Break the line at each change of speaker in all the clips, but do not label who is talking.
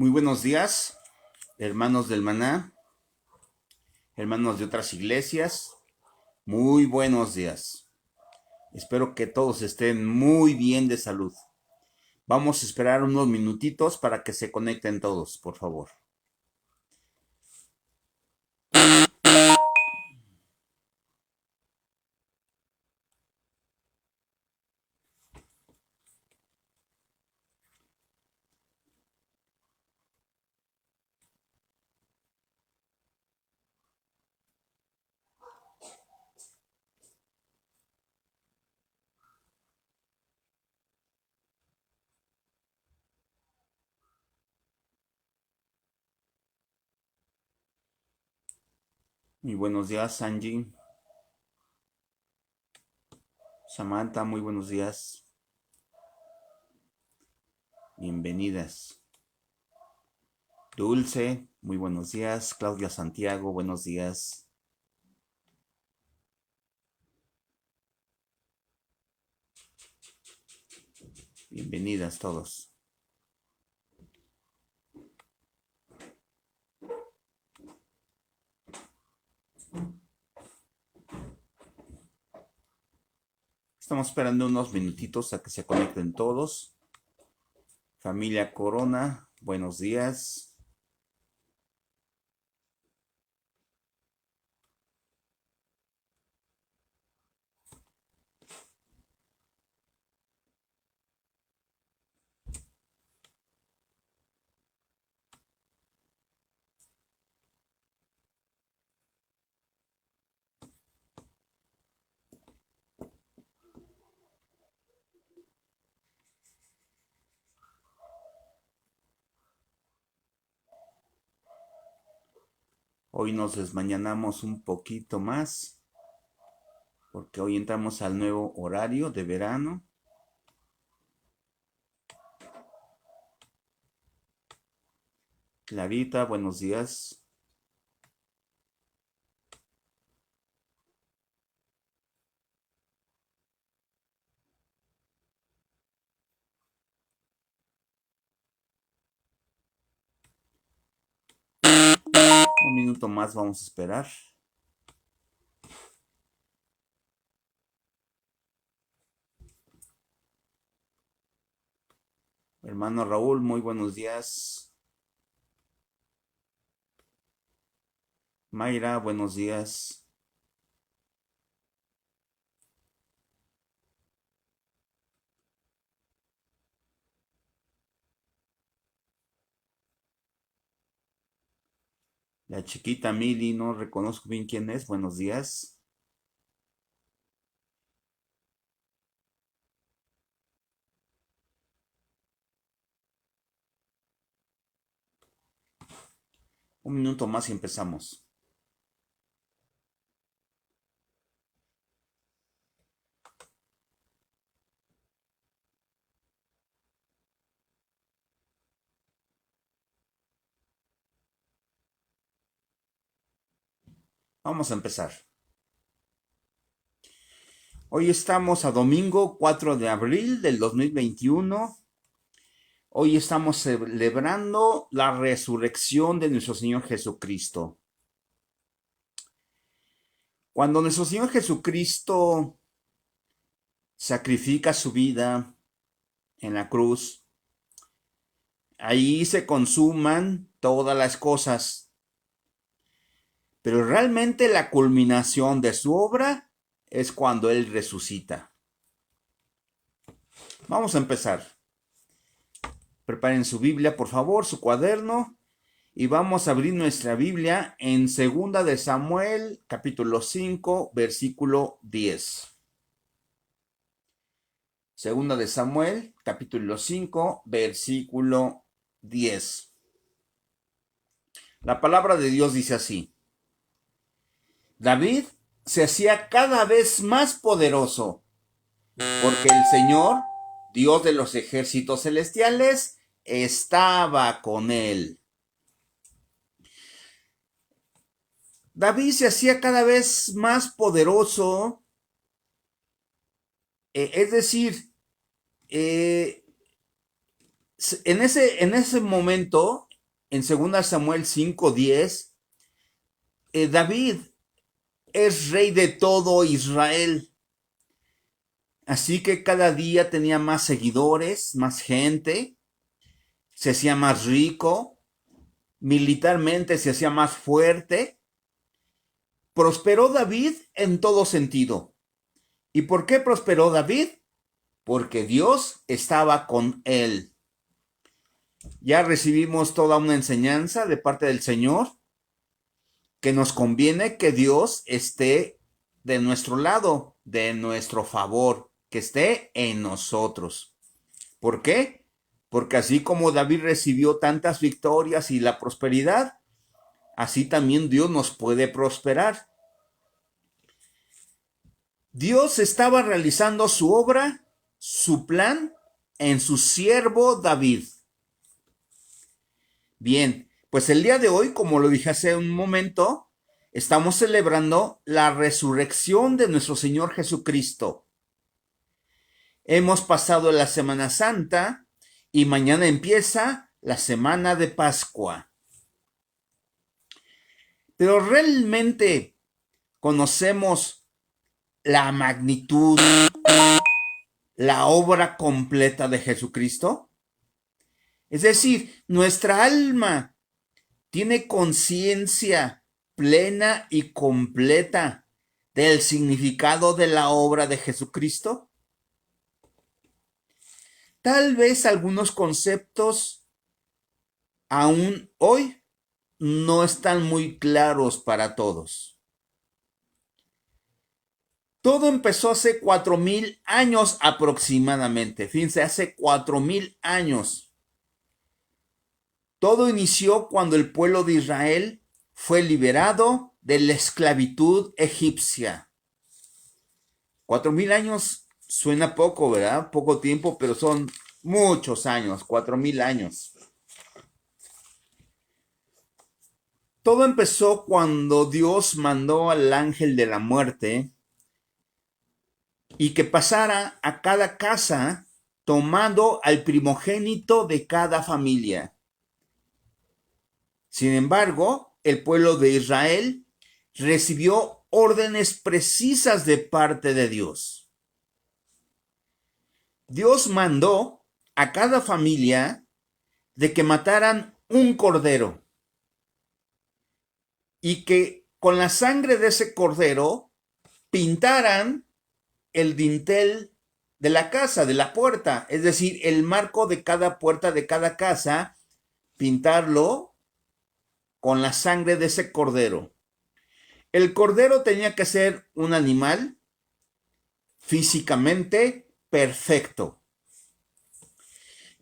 Muy buenos días, hermanos del Maná, hermanos de otras iglesias. Muy buenos días. Espero que todos estén muy bien de salud. Vamos a esperar unos minutitos para que se conecten todos, por favor. Muy buenos días, Angie. Samantha, muy buenos días. Bienvenidas. Dulce, muy buenos días. Claudia Santiago, buenos días. Bienvenidas todos. Estamos esperando unos minutitos a que se conecten todos. Familia Corona, buenos días. Hoy nos desmañanamos un poquito más porque hoy entramos al nuevo horario de verano. Clarita, buenos días. Un minuto más vamos a esperar. Hermano Raúl, muy buenos días. Mayra, buenos días. La chiquita Mili, no reconozco bien quién es. Buenos días. Un minuto más y empezamos. Vamos a empezar. Hoy estamos a domingo 4 de abril del 2021. Hoy estamos celebrando la resurrección de nuestro Señor Jesucristo. Cuando nuestro Señor Jesucristo sacrifica su vida en la cruz, ahí se consuman todas las cosas, pero realmente la culminación de su obra es cuando Él resucita. Vamos a empezar. Preparen su Biblia, por favor, su cuaderno, y vamos a abrir nuestra Biblia en 2 de Samuel, capítulo 5, versículo 10. Segunda de Samuel, capítulo 5, versículo 10. La palabra de Dios dice así: David se hacía cada vez más poderoso, porque el Señor, Dios de los ejércitos celestiales, estaba con él. David se hacía cada vez más poderoso, es decir, en ese momento en 2 Samuel 5:10, David es rey de todo Israel. Así que cada día tenía más seguidores, más gente, se hacía más rico, militarmente se hacía más fuerte. Prosperó David en todo sentido. ¿Y por qué prosperó David? Porque Dios estaba con él. Ya recibimos toda una enseñanza de parte del Señor que nos conviene que Dios esté de nuestro lado, de nuestro favor, que esté en nosotros. ¿Por qué? Porque así como David recibió tantas victorias y la prosperidad, así también Dios nos puede prosperar. Dios estaba realizando su obra, su plan, en su siervo David. Bien, pues el día de hoy, como lo dije hace un momento, estamos celebrando la resurrección de nuestro Señor Jesucristo. Hemos pasado la Semana Santa y mañana empieza la Semana de Pascua. Pero realmente conocemos la magnitud, la obra completa de Jesucristo. Es decir, nuestra alma tiene conciencia plena y completa del significado de la obra de Jesucristo. Tal vez algunos conceptos aún hoy no están muy claros para todos. Todo empezó hace 4000 años aproximadamente. Fíjense, hace 4000 años. Todo inició cuando el pueblo de Israel fue liberado de la esclavitud egipcia. 4000 años suena poco, ¿verdad? Poco tiempo, pero son muchos años, 4000 años. Todo empezó cuando Dios mandó al ángel de la muerte y que pasara a cada casa tomando al primogénito de cada familia. Sin embargo, el pueblo de Israel recibió órdenes precisas de parte de Dios. Dios mandó a cada familia de que mataran un cordero y que con la sangre de ese cordero pintaran el dintel de la casa, de la puerta, es decir, el marco de cada puerta de cada casa, pintarlo con la sangre de ese cordero. El cordero tenía que ser un animal físicamente perfecto.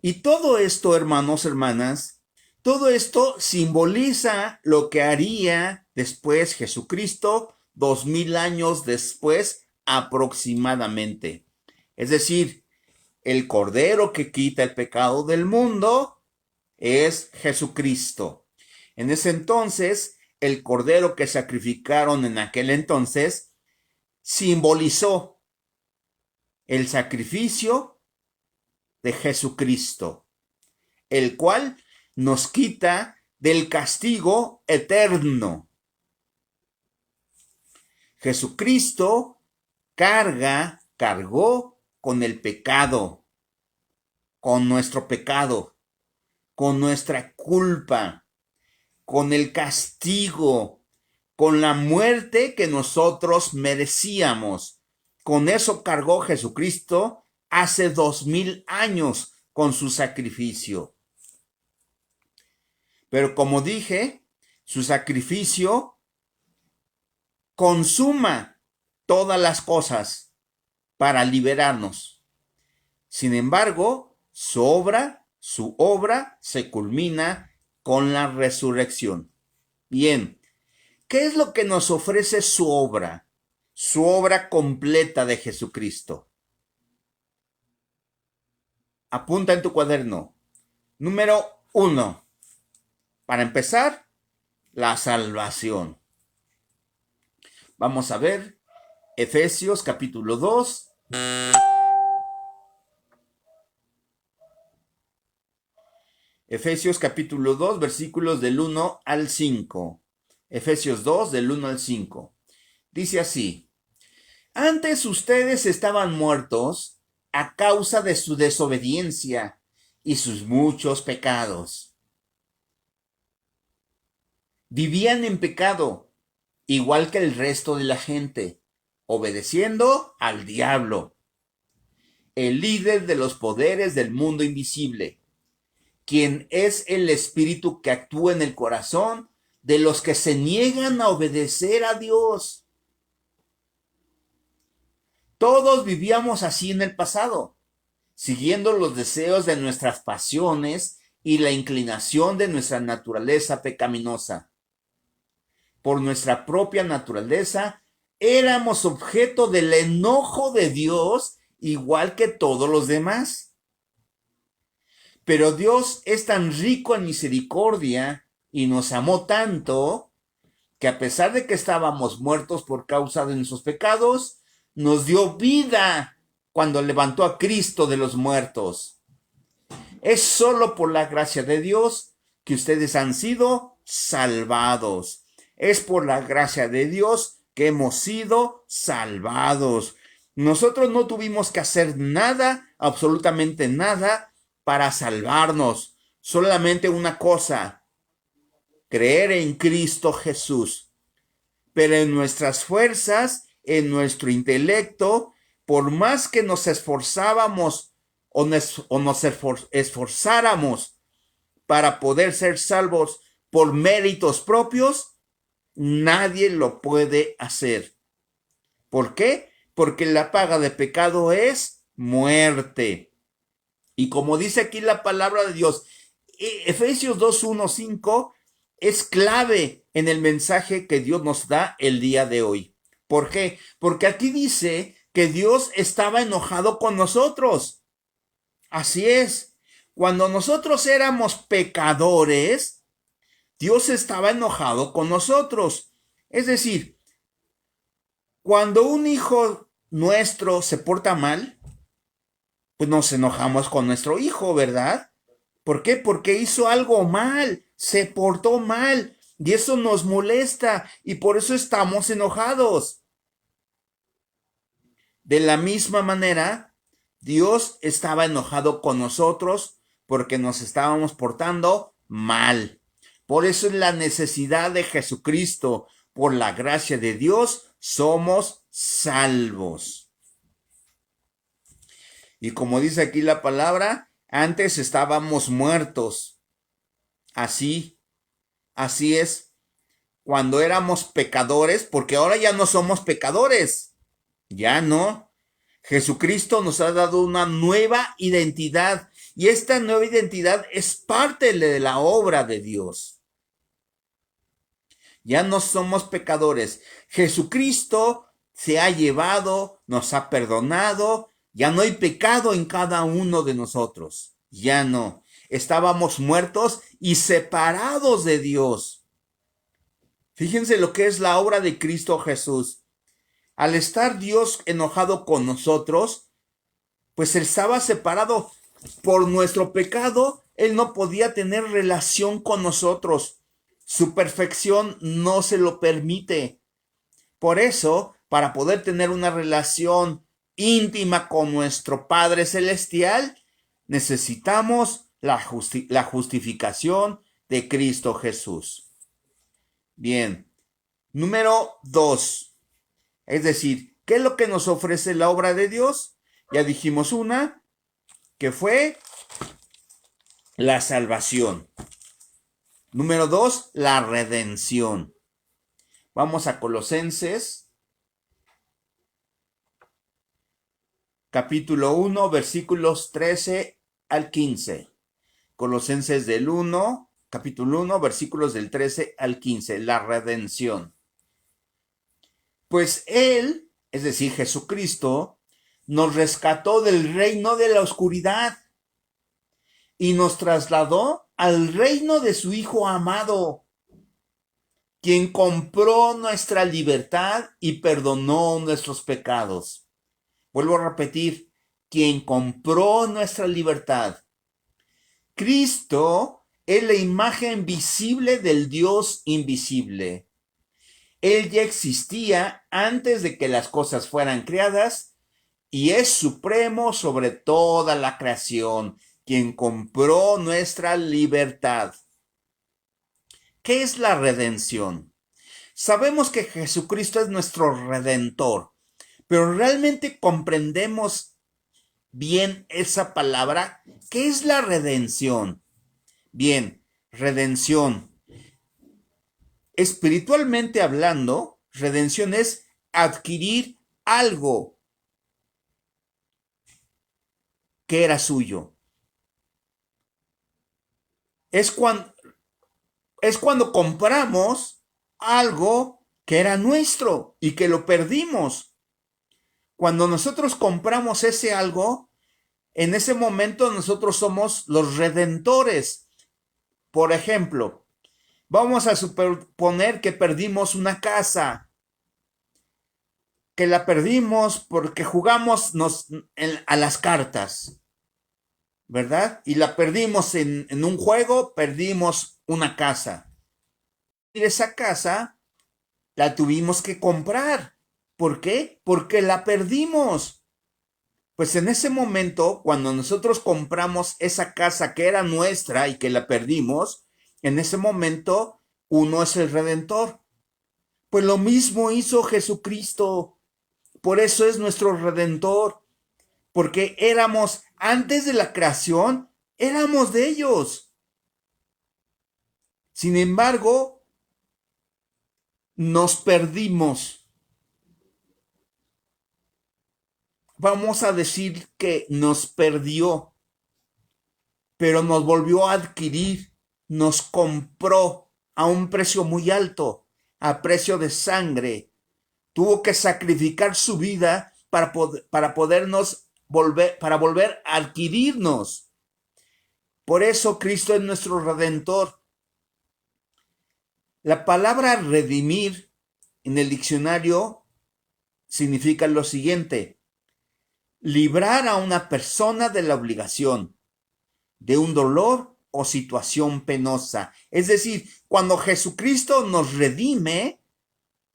Y todo esto, hermanos, hermanas, todo esto simboliza lo que haría después Jesucristo 2000 años después aproximadamente. Es decir, el Cordero que quita el pecado del mundo es Jesucristo. En ese entonces, el Cordero que sacrificaron en aquel entonces simbolizó el sacrificio de Jesucristo, el cual nos quita del castigo eterno. Jesucristo cargó con el pecado, con nuestro pecado, con nuestra culpa, con el castigo, con la muerte que nosotros merecíamos. Con eso cargó Jesucristo hace 2000 años con su sacrificio. Pero como dije, su sacrificio consuma todas las cosas para liberarnos. Sin embargo, su obra se culmina con la resurrección. Bien, ¿qué es lo que nos ofrece su obra? Su obra completa de Jesucristo. Apunta en tu cuaderno. Número 1. Para empezar, la salvación. Vamos a ver Efesios capítulo 2. Efesios capítulo 2, versículos del 1 al 5. Efesios 2, del 1 al 5. Dice así: Antes ustedes estaban muertos a causa de su desobediencia y sus muchos pecados. Vivían en pecado, igual que el resto de la gente, obedeciendo al diablo, el líder de los poderes del mundo invisible, quien es el espíritu que actúa en el corazón de los que se niegan a obedecer a Dios. Todos vivíamos así en el pasado, siguiendo los deseos de nuestras pasiones y la inclinación de nuestra naturaleza pecaminosa. Por nuestra propia naturaleza, éramos objeto del enojo de Dios igual que todos los demás. Pero Dios es tan rico en misericordia y nos amó tanto que a pesar de que estábamos muertos por causa de nuestros pecados, nos dio vida cuando levantó a Cristo de los muertos. Es solo por la gracia de Dios que ustedes han sido salvados. Es por la gracia de Dios que hemos sido salvados. Nosotros no tuvimos que hacer nada, absolutamente nada, para salvarnos. Solamente una cosa: creer en Cristo Jesús. Pero en nuestras fuerzas, en nuestro intelecto, por más que nos esforzábamos o nos esforzáramos para poder ser salvos por méritos propios, nadie lo puede hacer. ¿Por qué? Porque la paga de pecado es muerte. Y como dice aquí la palabra de Dios, Efesios 2, 1, 5 es clave en el mensaje que Dios nos da el día de hoy. ¿Por qué? Porque aquí dice que Dios estaba enojado con nosotros. Así es. Cuando nosotros éramos pecadores, Dios estaba enojado con nosotros. Es decir, cuando un hijo nuestro se porta mal, pues nos enojamos con nuestro hijo, ¿verdad? ¿Por qué? Porque hizo algo mal, se portó mal, y eso nos molesta, y por eso estamos enojados. De la misma manera, Dios estaba enojado con nosotros porque nos estábamos portando mal. Por eso es la necesidad de Jesucristo. Por la gracia de Dios somos salvos. Y como dice aquí la palabra, antes estábamos muertos. Así es, cuando éramos pecadores, porque ahora ya no somos pecadores. Ya no. Jesucristo nos ha dado una nueva identidad y esta nueva identidad es parte de la obra de Dios. Ya no somos pecadores. Jesucristo se ha llevado, nos ha perdonado. Ya no hay pecado en cada uno de nosotros. Ya no. Estábamos muertos y separados de Dios. Fíjense lo que es la obra de Cristo Jesús. Al estar Dios enojado con nosotros, pues Él estaba separado por nuestro pecado. Él no podía tener relación con nosotros. Su perfección no se lo permite. Por eso, para poder tener una relación íntima con nuestro Padre Celestial, necesitamos la justificación de Cristo Jesús. Bien, número 2. Es decir, ¿qué es lo que nos ofrece la obra de Dios? Ya dijimos una, que fue la salvación. Número 2, la redención. Vamos a Colosenses, capítulo 1, versículos 13 al 15. Colosenses capítulo 1, versículos del 13 al 15, la redención. Pues Él, es decir, Jesucristo, nos rescató del reino de la oscuridad y nos trasladó al reino de su Hijo amado, quien compró nuestra libertad y perdonó nuestros pecados. Vuelvo a repetir, quien compró nuestra libertad. Cristo es la imagen visible del Dios invisible. Él ya existía antes de que las cosas fueran creadas y es supremo sobre toda la creación, quien compró nuestra libertad. ¿Qué es la redención? Sabemos que Jesucristo es nuestro redentor, pero ¿realmente comprendemos bien esa palabra? ¿Qué es la redención? Bien, redención. Espiritualmente hablando, redención es adquirir algo que era suyo. Es cuando compramos algo que era nuestro y que lo perdimos. Cuando nosotros compramos ese algo, en ese momento nosotros somos los redentores. Por ejemplo, vamos a suponer que perdimos una casa, que la perdimos porque jugamos a las cartas, ¿verdad? Y la perdimos en un juego, perdimos una casa. Y esa casa la tuvimos que comprar. ¿Por qué? Porque la perdimos. Pues en ese momento, cuando nosotros compramos esa casa que era nuestra y que la perdimos, en ese momento uno es el redentor. Pues lo mismo hizo Jesucristo. Por eso es nuestro redentor. Porque éramos, antes de la creación, éramos de ellos. Sin embargo, nos perdimos. Vamos a decir que nos perdió, pero nos volvió a adquirir, nos compró a un precio muy alto, a precio de sangre. Tuvo que sacrificar su vida para podernos para volver a adquirirnos. Por eso Cristo es nuestro redentor. La palabra redimir en el diccionario significa lo siguiente: librar a una persona de la obligación, de un dolor o situación penosa. Es decir, cuando Jesucristo nos redime,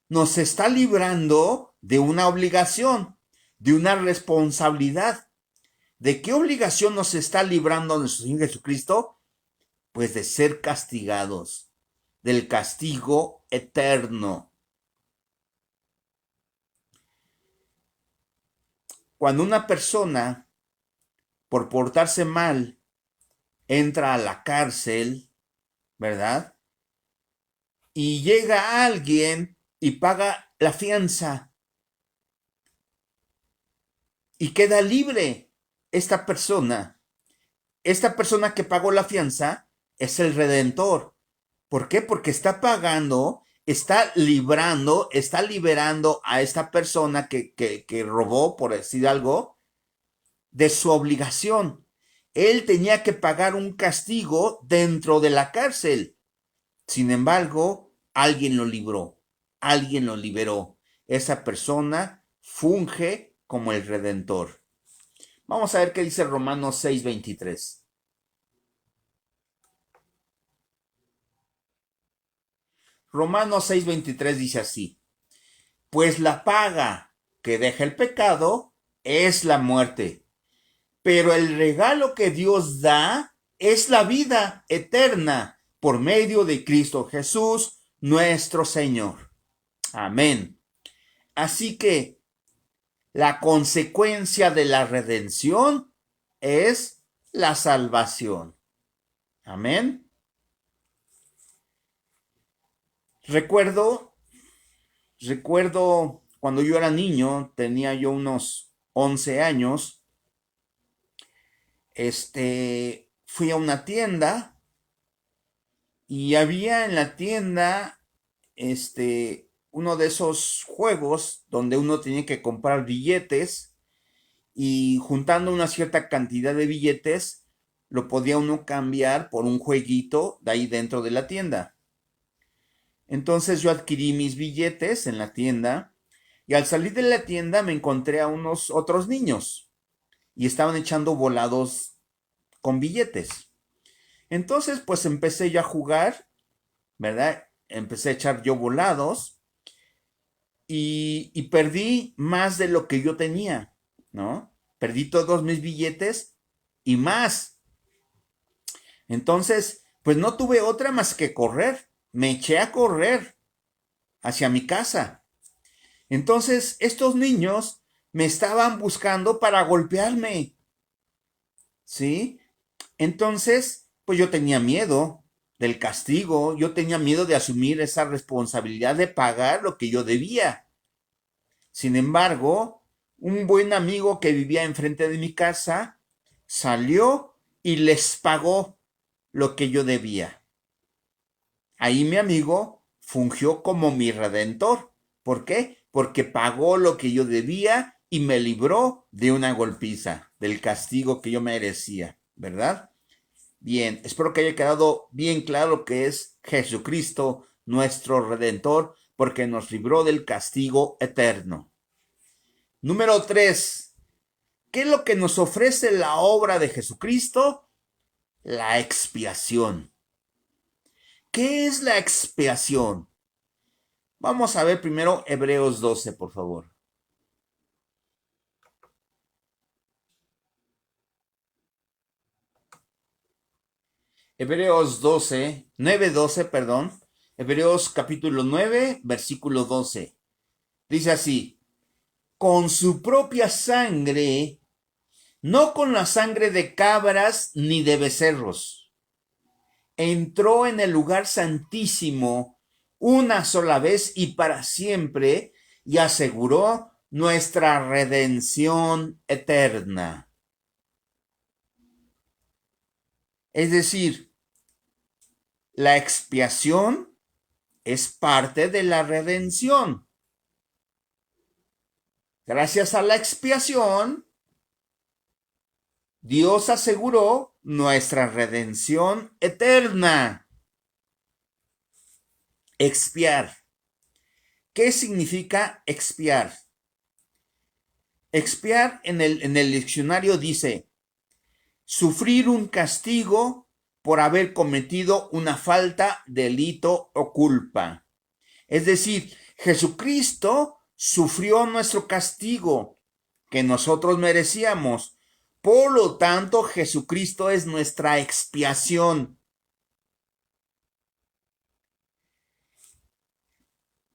nos está librando de una obligación, de una responsabilidad. ¿De qué obligación nos está librando nuestro Señor Jesucristo? Pues de ser castigados, del castigo eterno. Cuando una persona, por portarse mal, entra a la cárcel, ¿verdad? Y llega alguien y paga la fianza y queda libre esta persona. Esta persona que pagó la fianza es el redentor. ¿Por qué? Porque está pagando, está librando, está liberando a esta persona que robó, por decir algo, de su obligación. Él tenía que pagar un castigo dentro de la cárcel. Sin embargo, alguien lo libró, alguien lo liberó. Esa persona funge como el redentor. Vamos a ver qué dice Romanos 6:23. Romanos 6:23 dice así: pues la paga que deja el pecado es la muerte, pero el regalo que Dios da es la vida eterna por medio de Cristo Jesús, nuestro Señor. Amén. Así que la consecuencia de la redención es la salvación. Amén. Recuerdo cuando yo era niño, tenía yo unos 11 años, fui a una tienda y había en la tienda, uno de esos juegos donde uno tenía que comprar billetes y juntando una cierta cantidad de billetes, lo podía uno cambiar por un jueguito de ahí dentro de la tienda. Entonces yo adquirí mis billetes en la tienda y al salir de la tienda me encontré a unos otros niños y estaban echando volados con billetes. Entonces, pues empecé yo a jugar, ¿verdad? Empecé a echar yo volados y perdí más de lo que yo tenía, ¿no? Perdí todos mis billetes y más. Entonces, pues no tuve otra más que correr. Me eché a correr hacia mi casa. Entonces, estos niños me estaban buscando para golpearme, ¿sí? Entonces, pues yo tenía miedo del castigo, yo tenía miedo de asumir esa responsabilidad de pagar lo que yo debía. Sin embargo, un buen amigo que vivía enfrente de mi casa salió y les pagó lo que yo debía. Ahí mi amigo fungió como mi redentor. ¿Por qué? Porque pagó lo que yo debía y me libró de una golpiza, del castigo que yo merecía, ¿verdad? Bien, espero que haya quedado bien claro que es Jesucristo nuestro redentor, porque nos libró del castigo eterno. Número 3. ¿Qué es lo que nos ofrece la obra de Jesucristo? La expiación. ¿Qué es la expiación? Vamos a ver primero Hebreos 12, por favor. Hebreos 12, 9:12, perdón. Hebreos capítulo 9, versículo 12. Dice así: con su propia sangre, no con la sangre de cabras ni de becerros, entró en el lugar santísimo una sola vez y para siempre y aseguró nuestra redención eterna. Es decir, la expiación es parte de la redención. Gracias a la expiación, Dios aseguró nuestra redención eterna. Expiar. ¿Qué significa expiar? Expiar en el diccionario dice sufrir un castigo por haber cometido una falta, delito o culpa. Es decir, Jesucristo sufrió nuestro castigo que nosotros merecíamos. Por lo tanto, Jesucristo es nuestra expiación.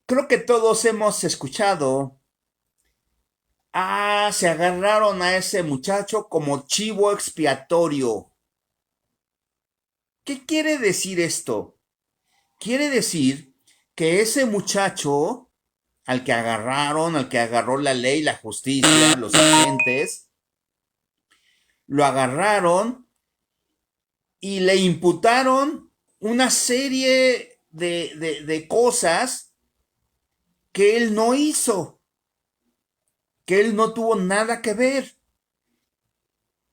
Creo que todos hemos escuchado, se agarraron a ese muchacho como chivo expiatorio. ¿Qué quiere decir esto? Quiere decir que ese muchacho al que agarraron, al que agarró la ley, la justicia, los agentes, lo agarraron y le imputaron una serie de cosas que él no hizo, que él no tuvo nada que ver.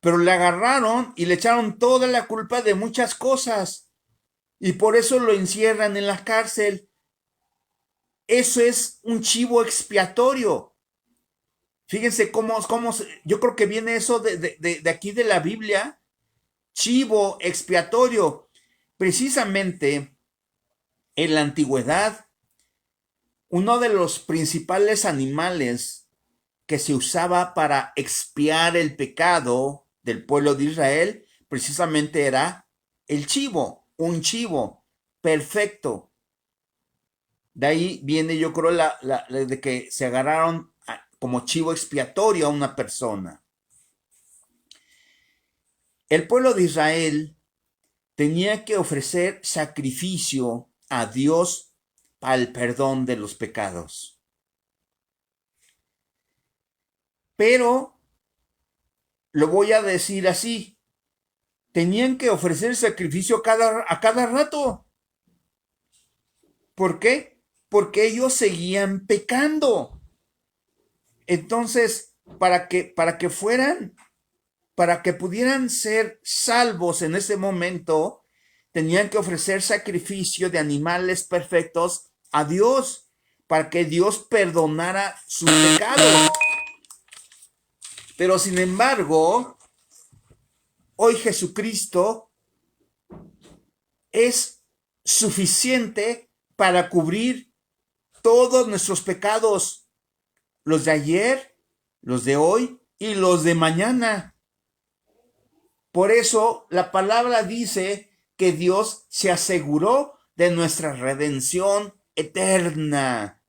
Pero le agarraron y le echaron toda la culpa de muchas cosas. Y por eso lo encierran en la cárcel. Eso es un chivo expiatorio. Fíjense cómo yo creo que viene eso de aquí de la Biblia. Chivo expiatorio. Precisamente en la antigüedad, uno de los principales animales que se usaba para expiar el pecado del pueblo de Israel, precisamente era el chivo, un chivo perfecto. De ahí viene, yo creo, de que se agarraron como chivo expiatorio a una persona. El pueblo de Israel tenía que ofrecer sacrificio a Dios para el perdón de los pecados. Pero, lo voy a decir así, tenían que ofrecer sacrificio a cada rato. ¿Por qué? Porque ellos seguían pecando. Entonces, para que pudieran ser salvos en ese momento, tenían que ofrecer sacrificio de animales perfectos a Dios, para que Dios perdonara sus pecados. Pero sin embargo, hoy Jesucristo es suficiente para cubrir todos nuestros pecados, los de ayer, los de hoy y los de mañana. Por eso la palabra dice que Dios se aseguró de nuestra redención eterna.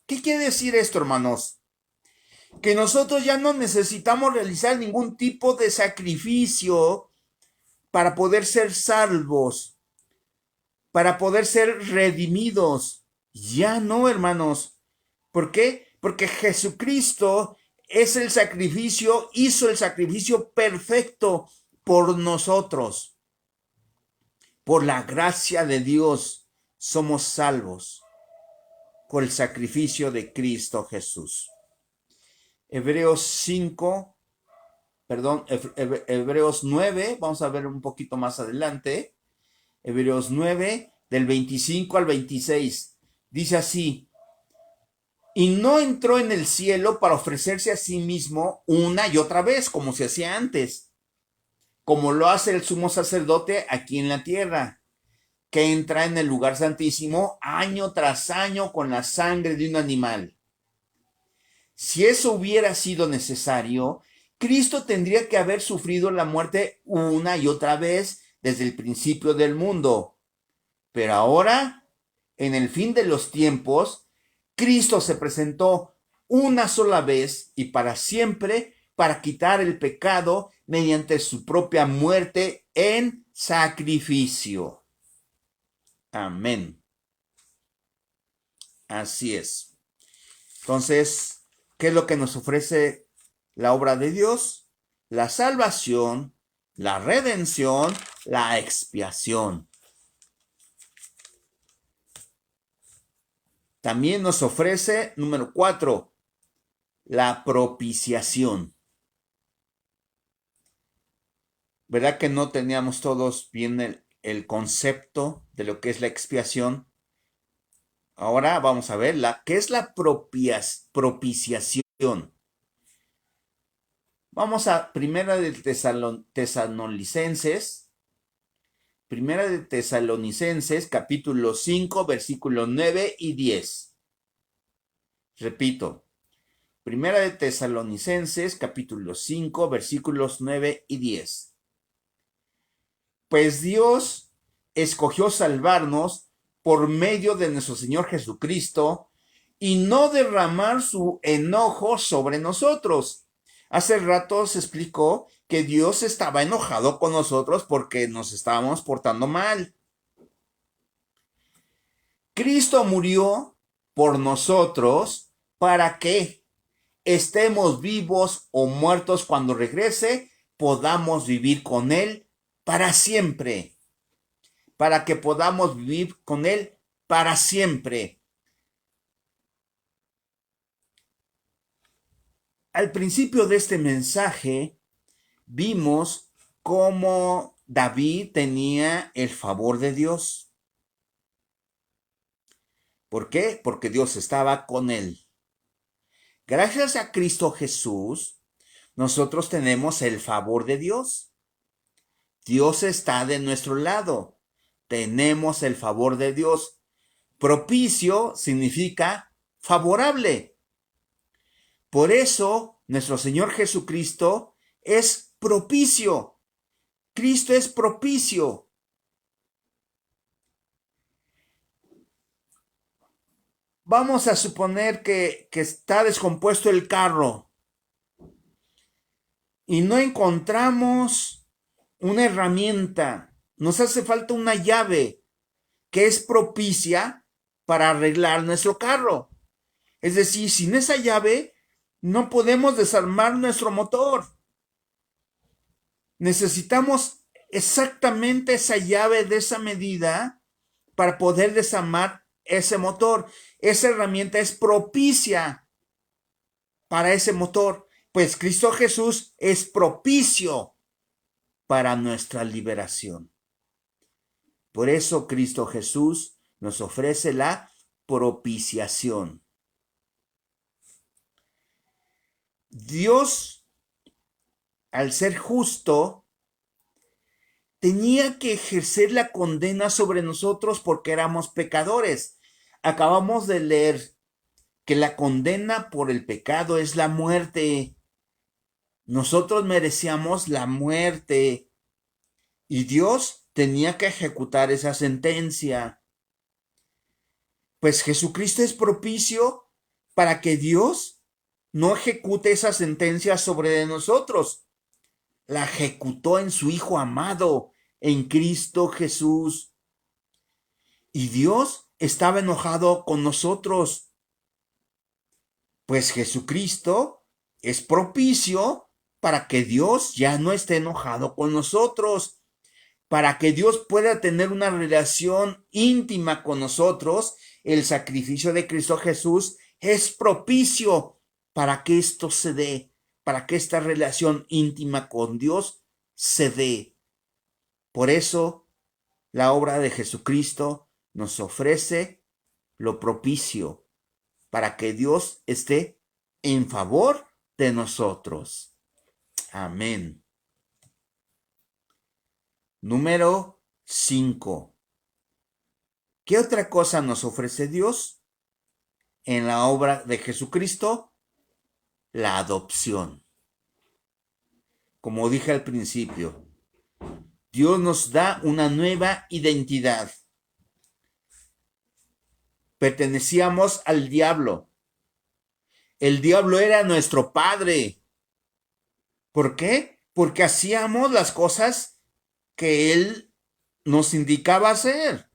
¿Qué quiere decir esto, hermanos? Que nosotros ya no necesitamos realizar ningún tipo de sacrificio para poder ser salvos, para poder ser redimidos. Ya no, hermanos. ¿Por qué? Porque Jesucristo es el sacrificio, hizo el sacrificio perfecto por nosotros. Por la gracia de Dios somos salvos por el sacrificio de Cristo Jesús. Hebreos 9, vamos a ver un poquito más adelante. Hebreos 9, del 25 al 26. Dice así: y no entró en el cielo para ofrecerse a sí mismo una y otra vez, como se hacía antes, como lo hace el sumo sacerdote aquí en la tierra, que entra en el lugar santísimo año tras año con la sangre de un animal. Si eso hubiera sido necesario, Cristo tendría que haber sufrido la muerte una y otra vez desde el principio del mundo. Pero ahora, en el fin de los tiempos, Cristo se presentó una sola vez y para siempre para quitar el pecado mediante su propia muerte en sacrificio. Amén. Así es. Entonces, ¿qué es lo que nos ofrece la obra de Dios? La salvación, la redención, la expiación. También nos ofrece, número 4, la propiciación. ¿Verdad que no teníamos todos bien el concepto de lo que es la expiación? Ahora vamos a ver qué es la propiciación. Vamos a Primera de Tesalonicenses, capítulo 5, versículos 9 y 10. Repito, Primera de Tesalonicenses, capítulo 5, versículos 9 y 10. Pues Dios escogió salvarnos por medio de nuestro Señor Jesucristo y no derramar su enojo sobre nosotros. Hace rato se explicó que Dios estaba enojado con nosotros porque nos estábamos portando mal. Cristo murió por nosotros para que estemos vivos o muertos cuando regrese, podamos vivir con Él para siempre. Para que podamos vivir con Él para siempre. Al principio de este mensaje vimos cómo David tenía el favor de Dios. ¿Por qué? Porque Dios estaba con él. Gracias a Cristo Jesús, nosotros tenemos el favor de Dios. Dios está de nuestro lado. Tenemos el favor de Dios. Propicio significa favorable. Por eso, nuestro Señor Jesucristo es propicio. Cristo es propicio. Vamos a suponer que está descompuesto el carro y no encontramos una herramienta. Nos hace falta una llave que es propicia para arreglar nuestro carro. Es decir, sin esa llave no podemos desarmar nuestro motor. Necesitamos exactamente esa llave de esa medida para poder desarmar ese motor. Esa herramienta es propicia para ese motor, pues Cristo Jesús es propicio para nuestra liberación. Por eso Cristo Jesús nos ofrece la propiciación. Dios, al ser justo, tenía que ejercer la condena sobre nosotros porque éramos pecadores. Acabamos de leer que la condena por el pecado es la muerte. Nosotros merecíamos la muerte y Dios tenía que ejecutar esa sentencia. Pues Jesucristo es propicio para que Dios no ejecute esa sentencia sobre nosotros. La ejecutó en su Hijo amado, en Cristo Jesús. Y Dios estaba enojado con nosotros, pues Jesucristo es propicio para que Dios ya no esté enojado con nosotros, para que Dios pueda tener una relación íntima con nosotros. El sacrificio de Cristo Jesús es propicio para que esto se dé, para que esta relación íntima con Dios se dé. Por eso, la obra de Jesucristo nos ofrece lo propicio para que Dios esté en favor de nosotros. Amén. Número 5. ¿Qué otra cosa nos ofrece Dios en la obra de Jesucristo? La adopción. Como dije al principio, Dios nos da una nueva identidad. Pertenecíamos al diablo. El diablo era nuestro padre. ¿Por qué? Porque hacíamos las cosas que él nos indicaba hacer.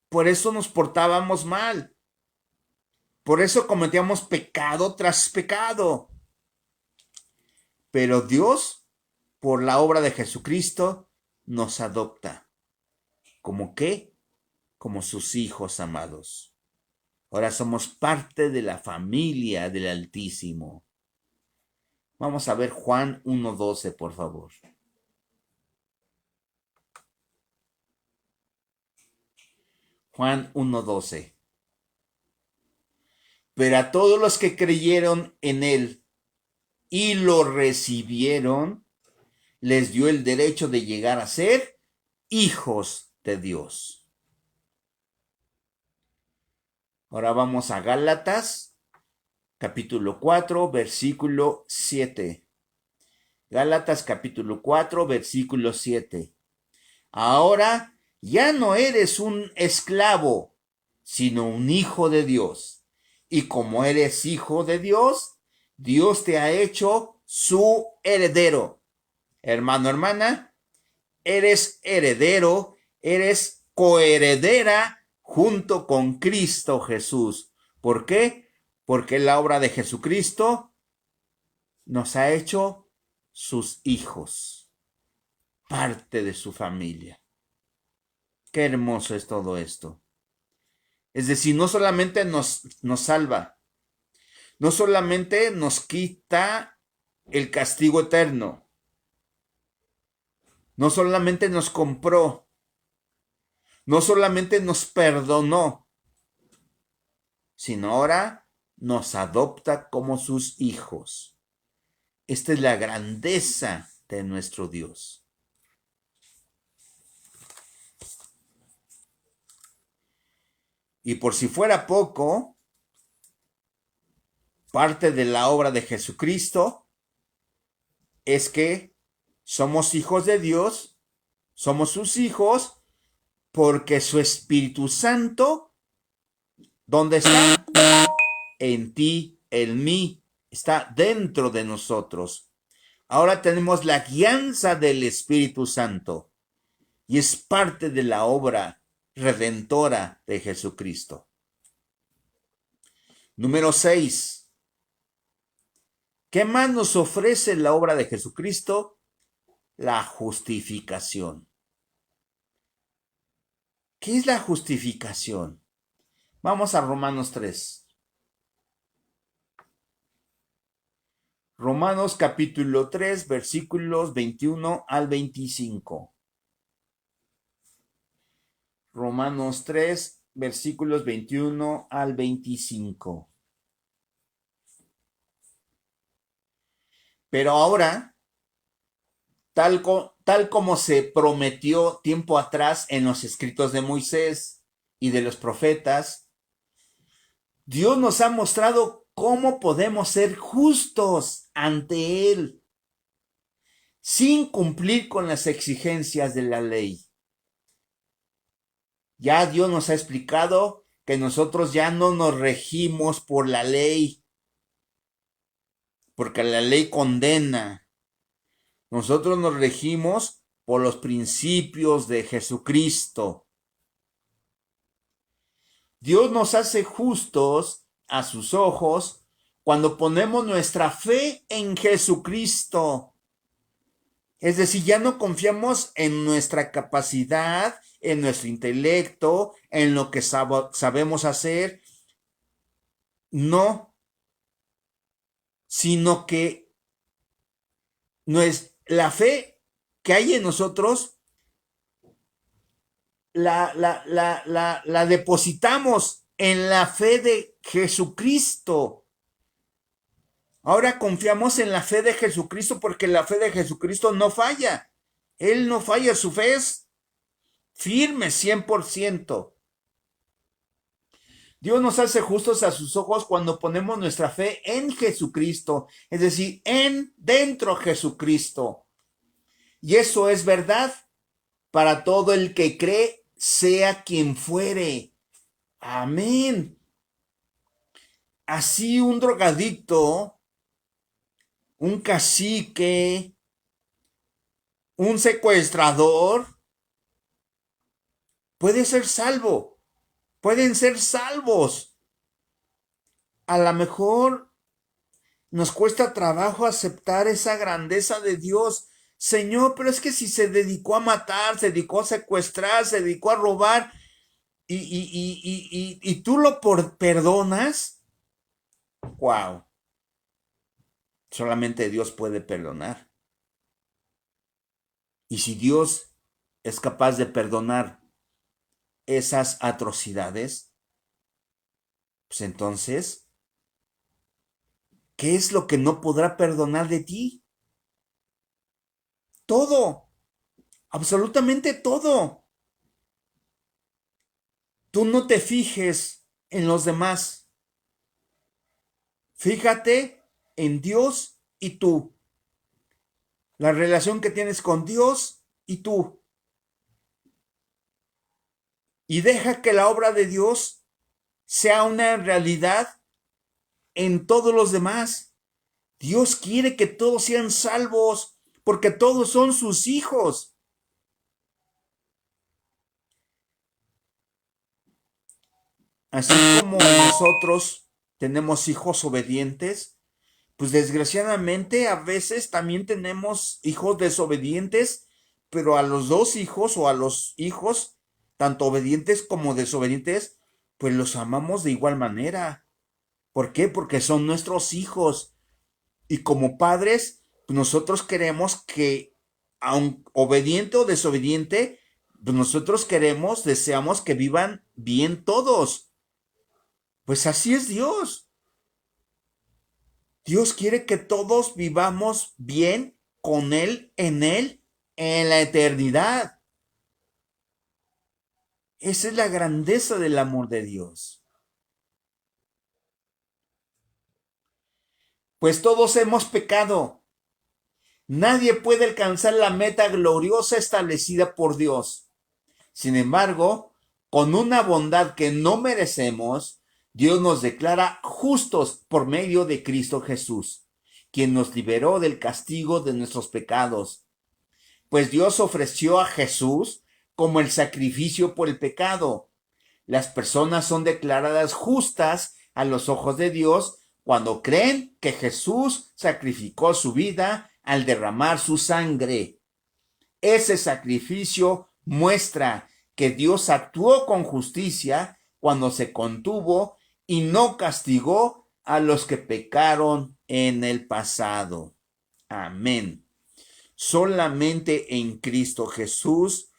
Por eso nos portábamos mal. Por eso cometíamos pecado tras pecado. Pero Dios, por la obra de Jesucristo, nos adopta. ¿Cómo qué? Como sus hijos amados. Ahora somos parte de la familia del Altísimo. Vamos a ver Juan 1:12, por favor. Juan 1:12. Pero a todos los que creyeron en él y lo recibieron, les dio el derecho de llegar a ser hijos de Dios. Ahora vamos a Gálatas, capítulo 4, versículo 7. Gálatas, capítulo 4, versículo 7. Ahora ya no eres un esclavo, sino un hijo de Dios. Y como eres hijo de Dios, Dios te ha hecho su heredero. Hermano, hermana, eres heredero, eres coheredera junto con Cristo Jesús. ¿Por qué? Porque la obra de Jesucristo nos ha hecho sus hijos, parte de su familia. Qué hermoso es todo esto. Es decir, no solamente nos salva, no solamente nos quita el castigo eterno, no solamente nos compró, no solamente nos perdonó, sino ahora nos adopta como sus hijos. Esta es la grandeza de nuestro Dios. Y por si fuera poco, parte de la obra de Jesucristo es que somos hijos de Dios, somos sus hijos, porque su Espíritu Santo, ¿dónde está? En ti, en mí, está dentro de nosotros. Ahora tenemos la guianza del Espíritu Santo y es parte de la obra redentora de Jesucristo. Número 6. ¿Qué más nos ofrece la obra de Jesucristo? La justificación. ¿Qué es la justificación? Vamos a Romanos 3. Romanos capítulo 3, versículos 21 al 25. Romanos 3, versículos 21 al 25. Pero ahora tal como se prometió tiempo atrás en los escritos de Moisés y de los profetas, Dios nos ha mostrado cómo podemos ser justos ante Él sin cumplir con las exigencias de la ley. Ya Dios nos ha explicado que nosotros ya no nos regimos por la ley, porque la ley condena. Nosotros nos regimos por los principios de Jesucristo. Dios nos hace justos a sus ojos cuando ponemos nuestra fe en Jesucristo. Es decir, ya no confiamos en nuestra capacidad, en nuestro intelecto, en lo que sabemos hacer. No, sino que la fe que hay en nosotros la depositamos en la fe de Jesucristo. Ahora confiamos en la fe de Jesucristo porque la fe de Jesucristo no falla. Él no falla, su fe es firme 100%. Dios nos hace justos a sus ojos cuando ponemos nuestra fe en Jesucristo, es decir, dentro de Jesucristo. Y eso es verdad para todo el que cree, sea quien fuere. Amén. Así un drogadicto, un cacique, un secuestrador, puede ser salvo. Pueden ser salvos. A lo mejor nos cuesta trabajo aceptar esa grandeza de Dios. Señor, pero es que si se dedicó a matar, se dedicó a secuestrar, se dedicó a robar, y tú lo perdonas, wow. Solamente Dios puede perdonar. Y si Dios es capaz de perdonar esas atrocidades, pues entonces, ¿qué es lo que no podrá perdonar de ti? Todo, absolutamente todo. Tú no te fijes en los demás. Fíjate en Dios y tú. La relación que tienes con Dios y tú. Y deja que la obra de Dios sea una realidad en todos los demás. Dios quiere que todos sean salvos porque todos son sus hijos. Así como nosotros tenemos hijos obedientes, pues desgraciadamente a veces también tenemos hijos desobedientes, pero a los dos hijos o a los hijos, tanto obedientes como desobedientes, pues los amamos de igual manera. ¿Por qué? Porque son nuestros hijos. Y como padres, pues nosotros queremos que, aun obediente o desobediente, pues nosotros queremos, deseamos que vivan bien todos. Pues así es Dios. Dios quiere que todos vivamos bien con Él, en la eternidad. Esa es la grandeza del amor de Dios. Pues todos hemos pecado. Nadie puede alcanzar la meta gloriosa establecida por Dios. Sin embargo, con una bondad que no merecemos, Dios nos declara justos por medio de Cristo Jesús, quien nos liberó del castigo de nuestros pecados. Pues Dios ofreció a Jesús como el sacrificio por el pecado. Las personas son declaradas justas a los ojos de Dios cuando creen que Jesús sacrificó su vida al derramar su sangre. Ese sacrificio muestra que Dios actuó con justicia cuando se contuvo y no castigó a los que pecaron en el pasado. Amén. Solamente en Cristo Jesús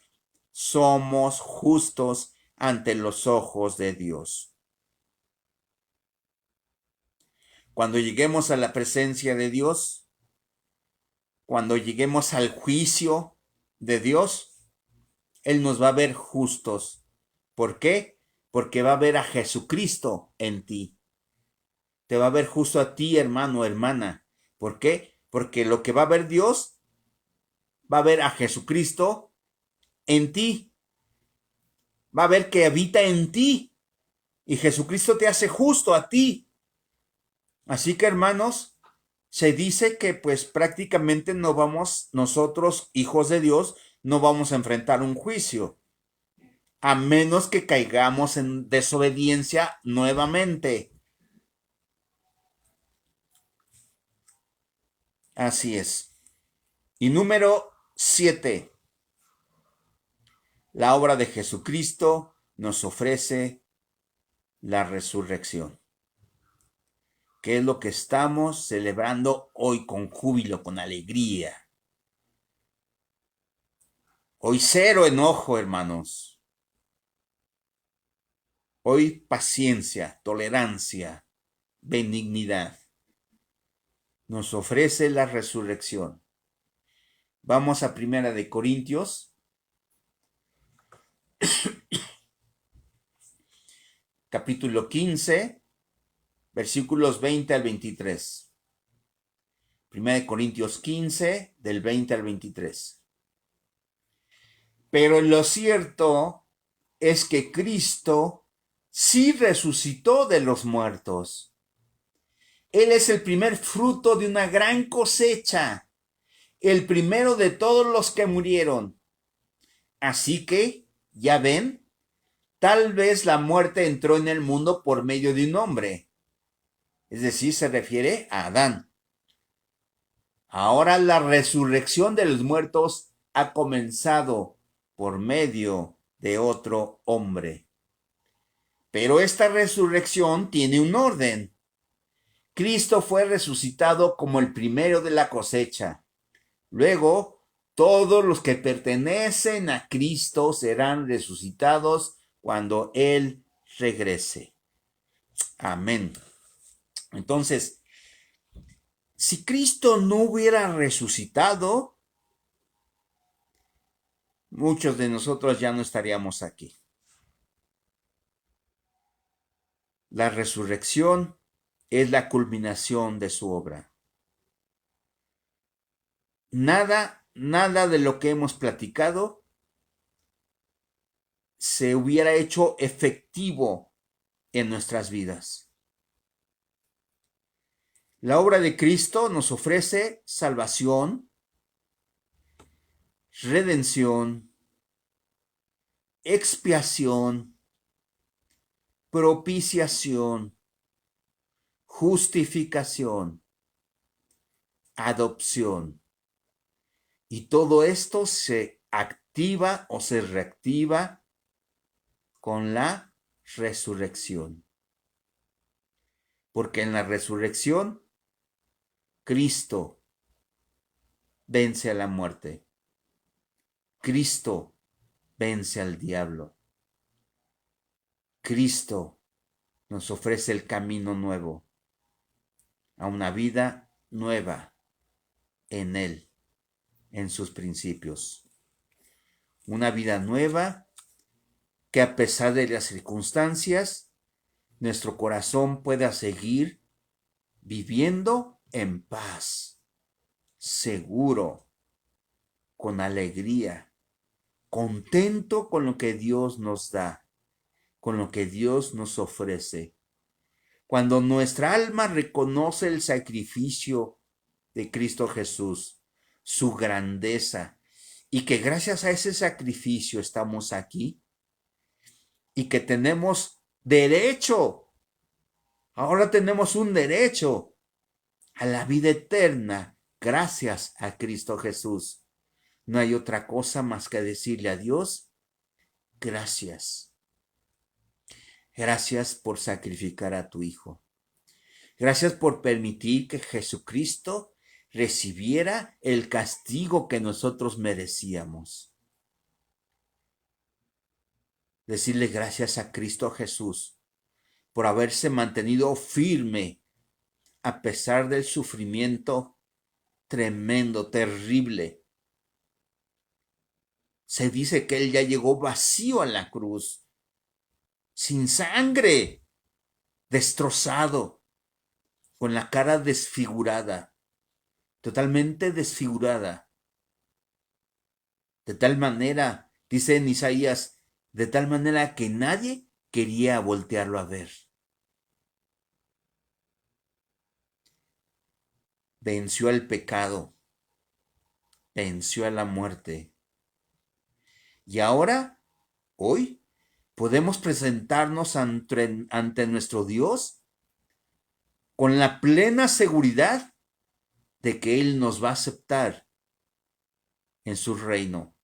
somos justos ante los ojos de Dios. Cuando lleguemos a la presencia de Dios, cuando lleguemos al juicio de Dios, Él nos va a ver justos. ¿Por qué? Porque va a ver a Jesucristo en ti. Te va a ver justo a ti, hermano, hermana. ¿Por qué? Porque lo que va a ver Dios, va a ver a Jesucristo en ti. Va a ver que habita en ti. Y Jesucristo te hace justo a ti. Así que, hermanos, se dice que pues prácticamente no vamos, nosotros, hijos de Dios, no vamos a enfrentar un juicio, a menos que caigamos en desobediencia nuevamente. Así es. Y número 7. La obra de Jesucristo nos ofrece la resurrección, que es lo que estamos celebrando hoy con júbilo, con alegría. Hoy cero enojo, hermanos. Hoy paciencia, tolerancia, benignidad. Nos ofrece la resurrección. Vamos a Primera de Corintios, capítulo 15, versículos 20 al 23. Primera de Corintios 15, del 20 al 23. Pero lo cierto es que Cristo sí resucitó de los muertos. Él es el primer fruto de una gran cosecha, el primero de todos los que murieron. Así que, ya ven, tal vez la muerte entró en el mundo por medio de un hombre. Es decir, se refiere a Adán. Ahora la resurrección de los muertos ha comenzado por medio de otro hombre. Pero esta resurrección tiene un orden. Cristo fue resucitado como el primero de la cosecha. Luego, todos los que pertenecen a Cristo serán resucitados cuando Él regrese. Amén. Entonces, si Cristo no hubiera resucitado, muchos de nosotros ya no estaríamos aquí. La resurrección es la culminación de su obra. Nada de lo que hemos platicado se hubiera hecho efectivo en nuestras vidas. La obra de Cristo nos ofrece salvación, redención, expiación, propiciación, justificación, adopción. Y todo esto se activa o se reactiva con la resurrección. Porque en la resurrección, Cristo vence a la muerte. Cristo vence al diablo. Cristo nos ofrece el camino nuevo a una vida nueva en Él, en sus principios. Una vida nueva que a pesar de las circunstancias, nuestro corazón pueda seguir viviendo en paz, seguro, con alegría, contento con lo que Dios nos da, con lo que Dios nos ofrece. Cuando nuestra alma reconoce el sacrificio de Cristo Jesús, su grandeza, y que gracias a ese sacrificio estamos aquí, y que tenemos derecho, ahora tenemos un derecho a la vida eterna gracias a Cristo Jesús. No hay otra cosa más que decirle a Dios, gracias. Gracias por sacrificar a tu Hijo. Gracias por permitir que Jesucristo recibiera el castigo que nosotros merecíamos. Decirle gracias a Cristo Jesús por haberse mantenido firme a pesar del sufrimiento tremendo, terrible. Se dice que él ya llegó vacío a la cruz, sin sangre, destrozado, con la cara desfigurada, totalmente desfigurada. De tal manera, dice en Isaías, de tal manera que nadie quería voltearlo a ver. Venció al pecado, venció a la muerte. Y ahora, hoy, podemos presentarnos ante nuestro Dios con la plena seguridad de que Él nos va a aceptar en su reino,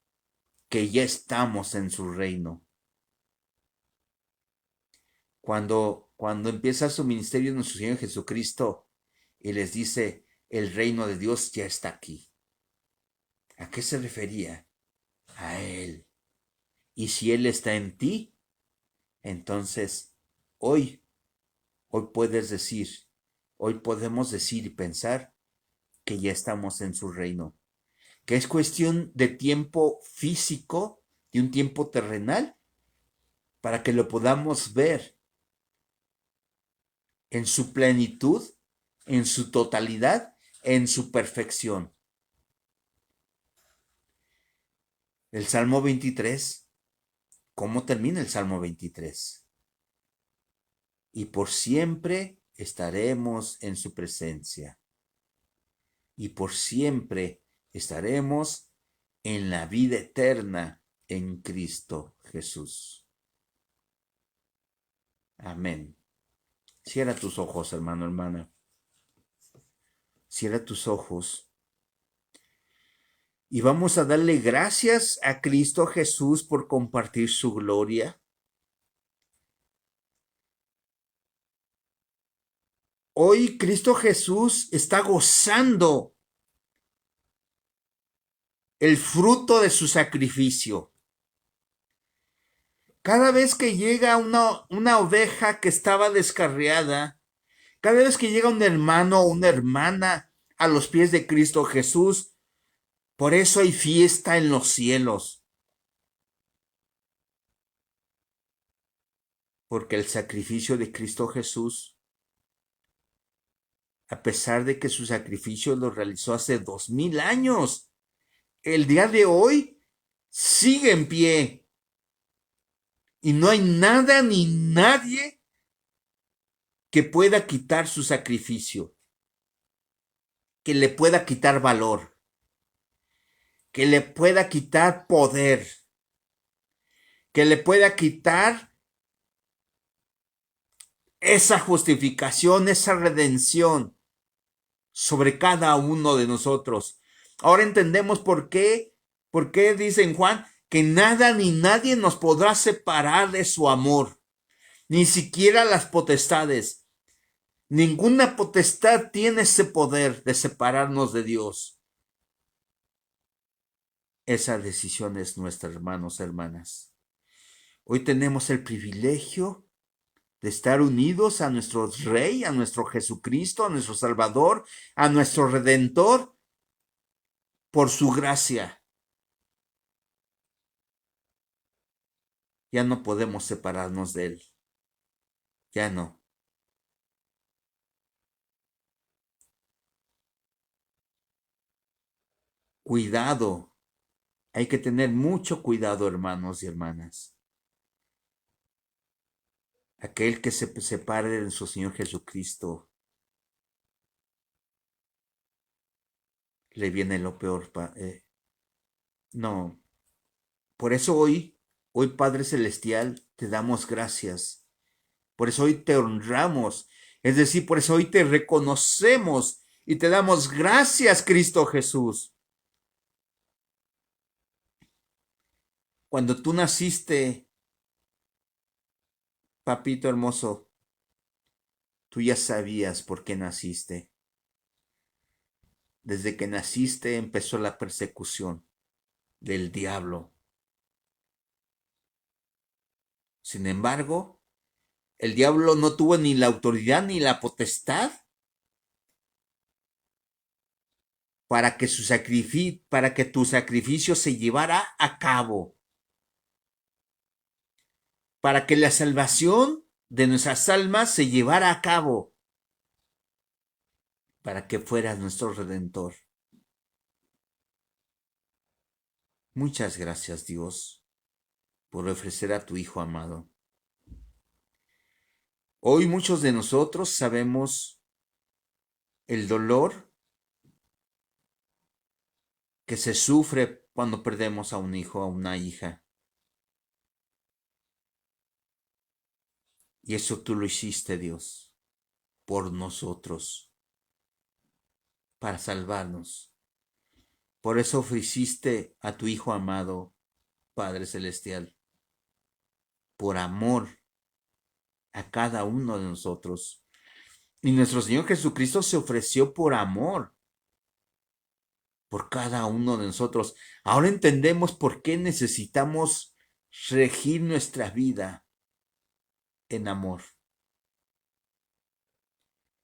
que ya estamos en su reino. Cuando empieza su ministerio nuestro Señor Jesucristo y les dice, el reino de Dios ya está aquí. ¿A qué se refería? A Él. Y si Él está en ti, entonces hoy puedes decir, hoy podemos decir y pensar que ya estamos en su reino. Que es cuestión de tiempo físico, de un tiempo terrenal, para que lo podamos ver en su plenitud, en su totalidad, en su perfección. El Salmo 23, ¿cómo termina el Salmo 23? Y por siempre estaremos en su presencia. Y por siempre estaremos en la vida eterna en Cristo Jesús. Amén. Cierra tus ojos, hermano, hermana. Cierra tus ojos. Y vamos a darle gracias a Cristo Jesús por compartir su gloria. Hoy Cristo Jesús está gozando el fruto de su sacrificio. Cada vez que llega una oveja que estaba descarriada, cada vez que llega un hermano o una hermana a los pies de Cristo Jesús, por eso hay fiesta en los cielos. Porque el sacrificio de Cristo Jesús, a pesar de que su sacrificio lo realizó hace 2000 años, el día de hoy sigue en pie. Y no hay nada ni nadie que pueda quitar su sacrificio, que le pueda quitar valor, que le pueda quitar poder, que le pueda quitar esa justificación, esa redención sobre cada uno de nosotros. Ahora entendemos por qué dice en Juan que nada ni nadie nos podrá separar de su amor, ni siquiera las potestades. Ninguna potestad tiene ese poder de separarnos de Dios. Esa decisión es nuestra, hermanos, hermanas. Hoy tenemos el privilegio de estar unidos a nuestro Rey, a nuestro Jesucristo, a nuestro Salvador, a nuestro Redentor, por su gracia. Ya no podemos separarnos de Él. Ya no. Cuidado. Hay que tener mucho cuidado, hermanos y hermanas. Aquel que se separe de nuestro Señor Jesucristo, le viene lo peor. No. Por eso hoy, Padre Celestial, te damos gracias. Por eso hoy te honramos. Es decir, por eso hoy te reconocemos y te damos gracias, Cristo Jesús. Cuando tú naciste, papito hermoso, tú ya sabías por qué naciste. Desde que naciste empezó la persecución del diablo. Sin embargo, el diablo no tuvo ni la autoridad ni la potestad para que tu sacrificio se llevara a cabo, para que la salvación de nuestras almas se llevara a cabo, para que fueras nuestro Redentor. Muchas gracias, Dios, por ofrecer a tu Hijo amado. Hoy muchos de nosotros sabemos el dolor que se sufre cuando perdemos a un hijo, a una hija. Y eso tú lo hiciste, Dios, por nosotros, para salvarnos. Por eso ofreciste a tu Hijo amado, Padre Celestial, por amor a cada uno de nosotros. Y nuestro Señor Jesucristo se ofreció por amor por cada uno de nosotros. Ahora entendemos por qué necesitamos regir nuestra vida en amor.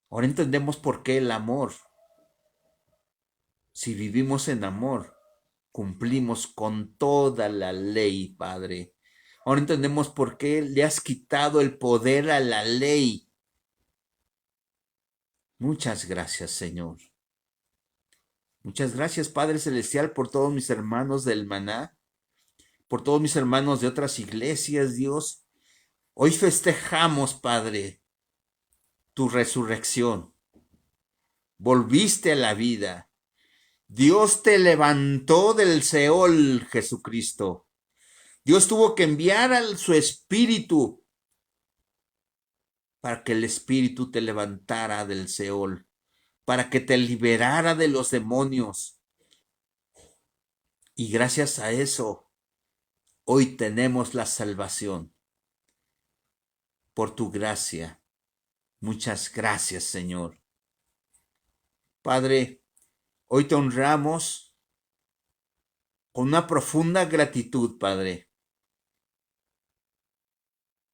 Ahora entendemos por qué el amor. Si vivimos en amor, cumplimos con toda la ley, Padre. Ahora entendemos por qué le has quitado el poder a la ley. Muchas gracias, Señor. Muchas gracias, Padre Celestial, por todos mis hermanos del Maná, por todos mis hermanos de otras iglesias, Dios. Hoy festejamos, Padre, tu resurrección. Volviste a la vida. Dios te levantó del Seol, Jesucristo. Dios tuvo que enviar a su Espíritu para que el Espíritu te levantara del Seol, para que te liberara de los demonios. Y gracias a eso, hoy tenemos la salvación. Por tu gracia. Muchas gracias, Señor. Padre, hoy te honramos con una profunda gratitud, Padre.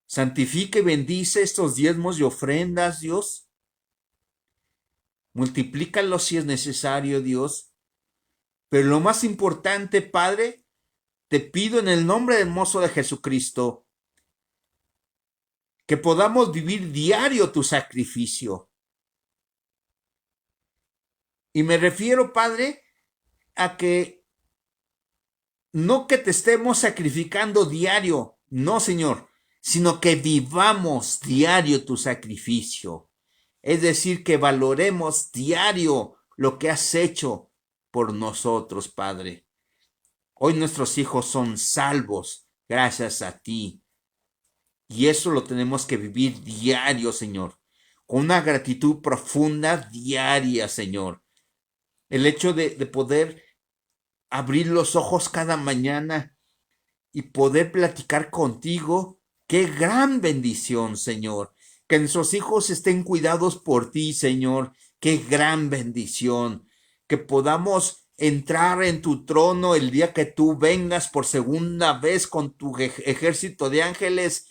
Santifica y bendice estos diezmos y ofrendas, Dios. Multiplícalos si es necesario, Dios. Pero lo más importante, Padre, te pido en el nombre hermoso de Jesucristo, que podamos vivir diario tu sacrificio. Y me refiero, Padre, a que no que te estemos sacrificando diario, no, Señor, sino que vivamos diario tu sacrificio. Es decir, que valoremos diario lo que has hecho por nosotros, Padre. Hoy nuestros hijos son salvos gracias a ti. Y eso lo tenemos que vivir diario, Señor. Con una gratitud profunda diaria, Señor. El hecho de poder abrir los ojos cada mañana y poder platicar contigo. ¡Qué gran bendición, Señor! Que nuestros hijos estén cuidados por ti, Señor. ¡Qué gran bendición! Que podamos entrar en tu trono el día que tú vengas por segunda vez con tu ejército de ángeles.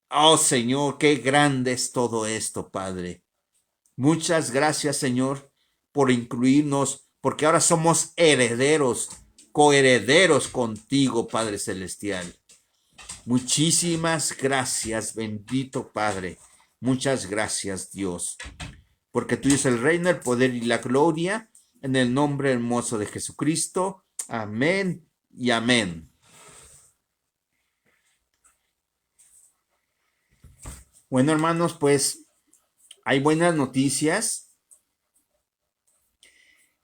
Oh, Señor, qué grande es todo esto, Padre. Muchas gracias, Señor, por incluirnos, porque ahora somos herederos, coherederos contigo, Padre Celestial. Muchísimas gracias, bendito Padre. Muchas gracias, Dios, porque tuyo es el reino, el poder y la gloria, en el nombre hermoso de Jesucristo. Amén y amén. Bueno, hermanos, pues hay buenas noticias.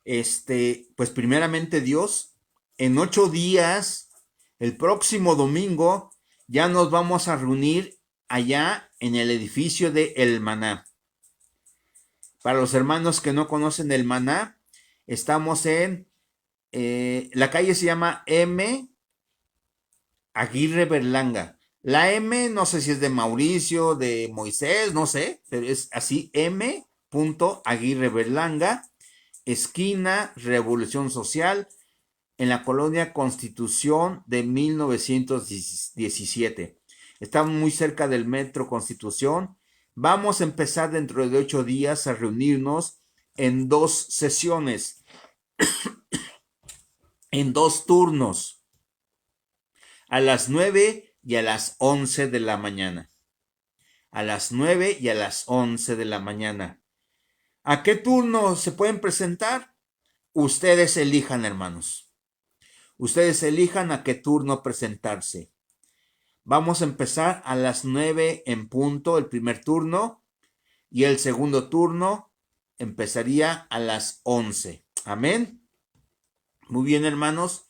Pues primeramente Dios, en 8 días, el próximo domingo, ya nos vamos a reunir allá en el edificio de El Maná. Para los hermanos que no conocen El Maná, estamos en, la calle se llama M. Aguirre Berlanga. La M, no sé si es de Mauricio, de Moisés, no sé, pero es así, M. Aguirre Berlanga, esquina Revolución Social, en la colonia Constitución de 1917. Estamos muy cerca del Metro Constitución. Vamos a empezar dentro de 8 días a reunirnos en 2 sesiones. en 2 turnos, a las 9 y a las 11 de la mañana. A las 9 y a las 11 de la mañana. ¿A qué turno se pueden presentar? Ustedes elijan, hermanos. Ustedes elijan a qué turno presentarse. Vamos a empezar a las 9 en punto, el primer turno, y el segundo turno empezaría a las 11. Amén. Muy bien, hermanos.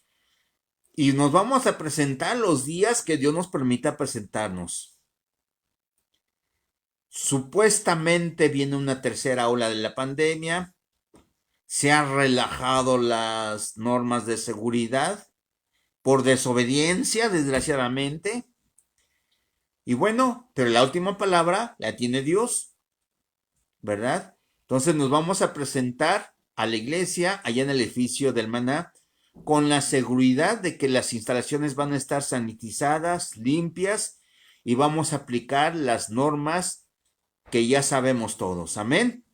Y nos vamos a presentar los días que Dios nos permita presentarnos. Supuestamente viene una tercera ola de la pandemia. Se han relajado las normas de seguridad por desobediencia, desgraciadamente. Y bueno, pero la última palabra la tiene Dios, ¿verdad? Entonces nos vamos a presentar a la iglesia allá en el edificio del Maná con la seguridad de que las instalaciones van a estar sanitizadas, limpias, y vamos a aplicar las normas que ya sabemos todos. Amén.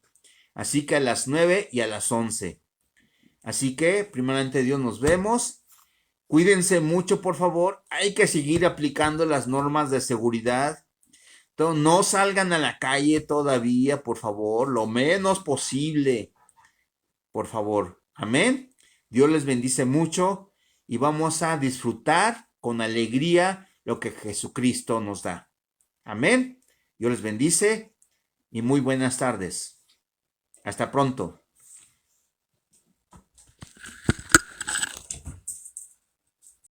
Así que a las 9 y a las 11. Así que, primeramente Dios, nos vemos. Cuídense mucho, por favor. Hay que seguir aplicando las normas de seguridad. Entonces, no salgan a la calle todavía, por favor, lo menos posible. Por favor. Amén. Dios les bendice mucho y vamos a disfrutar con alegría lo que Jesucristo nos da. Amén. Dios les bendice y muy buenas tardes. Hasta pronto.